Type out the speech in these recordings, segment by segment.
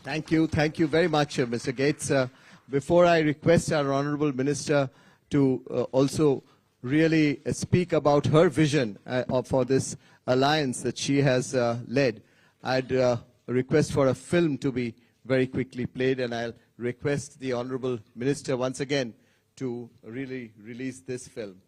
Thank you very much, Mr. Gates. Before I request our Honourable Minister to also really speak about her vision for this alliance that she has led, I'd request for a film to be very quickly played, and I'll request the Honourable Minister once again to really release this film.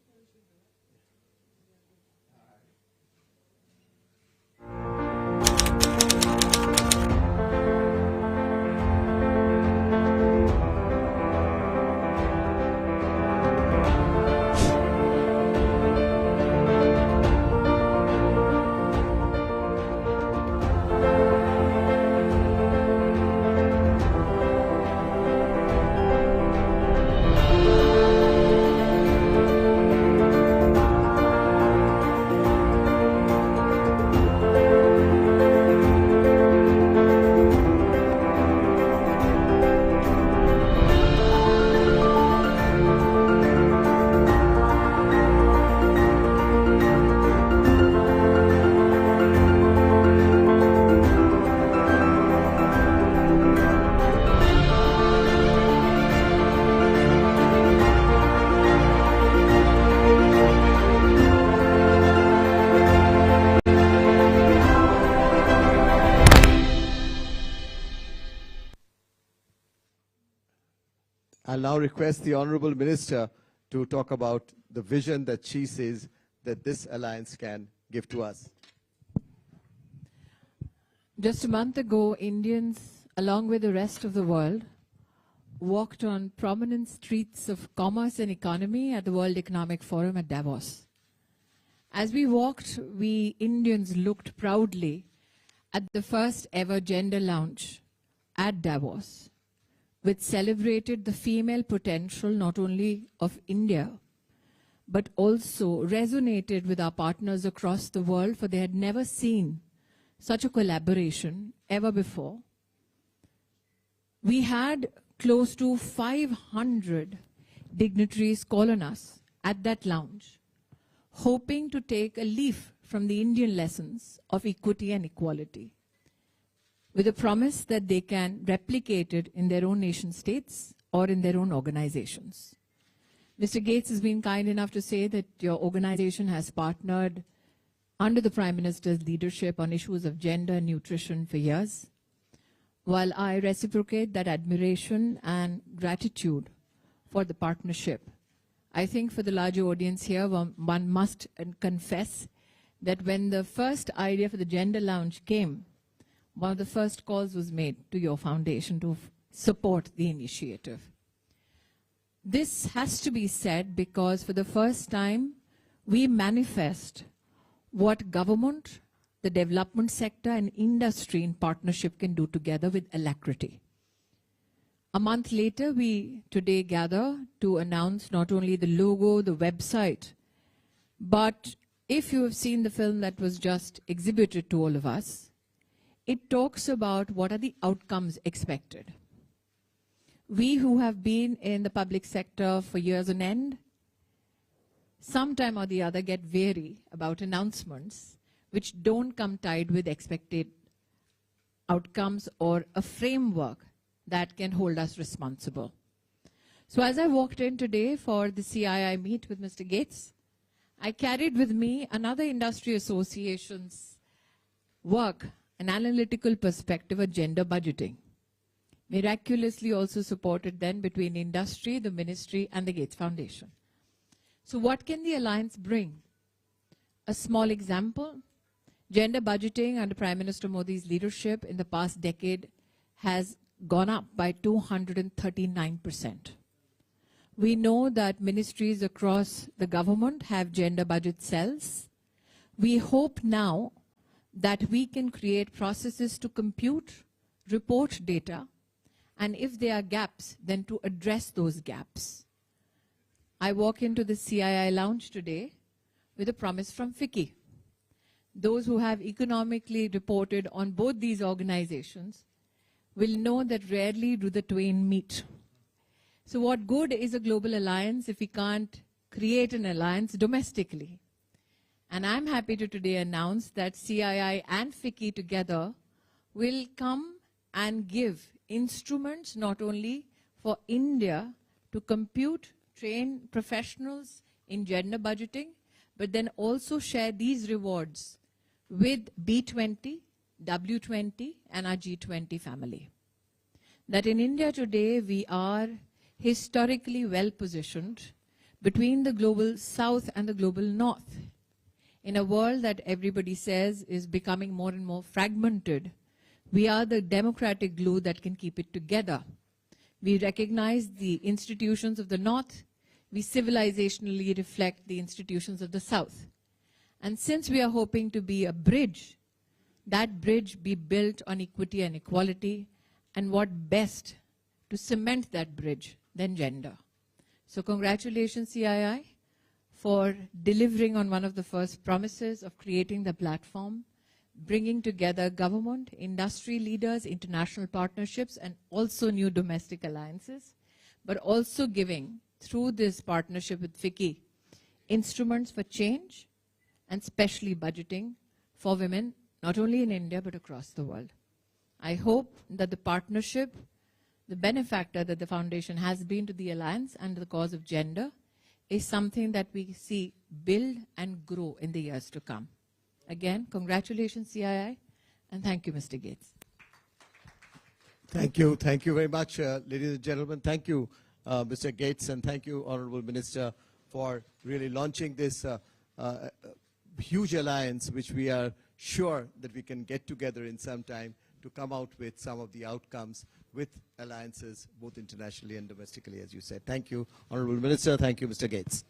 I'll now request the Honourable Minister to talk about the vision that she says that this alliance can give to us. Just a month ago, Indians, along with the rest of the world, walked on prominent streets of commerce and economy at the World Economic Forum at Davos. As we walked, we Indians looked proudly at the first ever gender lounge at Davos, which celebrated the female potential not only of India, but also resonated with our partners across the world, for they had never seen such a collaboration ever before. We had close to 500 dignitaries call on us at that lounge, hoping to take a leaf from the Indian lessons of equity and equality, with a promise that they can replicate it in their own nation states or in their own organizations. Mr. Gates has been kind enough to say that your organization has partnered under the Prime Minister's leadership on issues of gender and nutrition for years. While I reciprocate that admiration and gratitude for the partnership, I think for the larger audience here, one must confess that when the first idea for the Gender Lounge came, one of the first calls was made to your foundation to support the initiative. This has to be said because for the first time, we manifest what government, the development sector, and industry in partnership can do together with alacrity. A month later, we today gather to announce not only the logo, the website, but if you have seen the film that was just exhibited to all of us, it talks about what are the outcomes expected. We who have been in the public sector for years on end, sometime or the other get wary about announcements which don't come tied with expected outcomes or a framework that can hold us responsible. So as I walked in today for the CII meet with Mr. Gates, I carried with me another industry association's work, an analytical perspective of gender budgeting, miraculously also supported then between industry, the ministry, and the Gates Foundation. So what can the alliance bring? A small example, gender budgeting under Prime Minister Modi's leadership in the past decade has gone up by 239%. We know that ministries across the government have gender budget cells. We hope now that we can create processes to compute, report data, and if there are gaps, then to address those gaps. I walk into the CII lounge today with a promise from FICCI. Those who have economically reported on both these organizations will know that rarely do the twain meet. So what good is a global alliance if we can't create an alliance domestically? And I'm happy to today announce that CII and FICCI together will come and give instruments not only for India to compute, train professionals in gender budgeting, but then also share these rewards with B20, W20, and our G20 family. That in India today, we are historically well positioned between the global south and the global north. In a world that everybody says is becoming more and more fragmented, we are the democratic glue that can keep it together. We recognize the institutions of the north. We civilizationally reflect the institutions of the south. And since we are hoping to be a bridge, that bridge be built on equity and equality, and what best to cement that bridge than gender. So congratulations, CII, for delivering on one of the first promises of creating the platform, bringing together government, industry leaders, international partnerships, and also new domestic alliances, but also giving, through this partnership with FICCI, instruments for change and especially budgeting for women, not only in India, but across the world. I hope that the partnership, the benefactor that the foundation has been to the alliance and the cause of gender, is something that we see build and grow in the years to come. Again, congratulations, CII, and thank you, Mr. Gates. Thank you. Thank you very much, ladies and gentlemen. Thank you, Mr. Gates, and thank you, Honorable Minister, for really launching this huge alliance, which we are sure that we can get together in some time to come out with some of the outcomes with alliances, both internationally and domestically, as you said. Thank you, Honorable Minister. Thank you, Mr. Gates.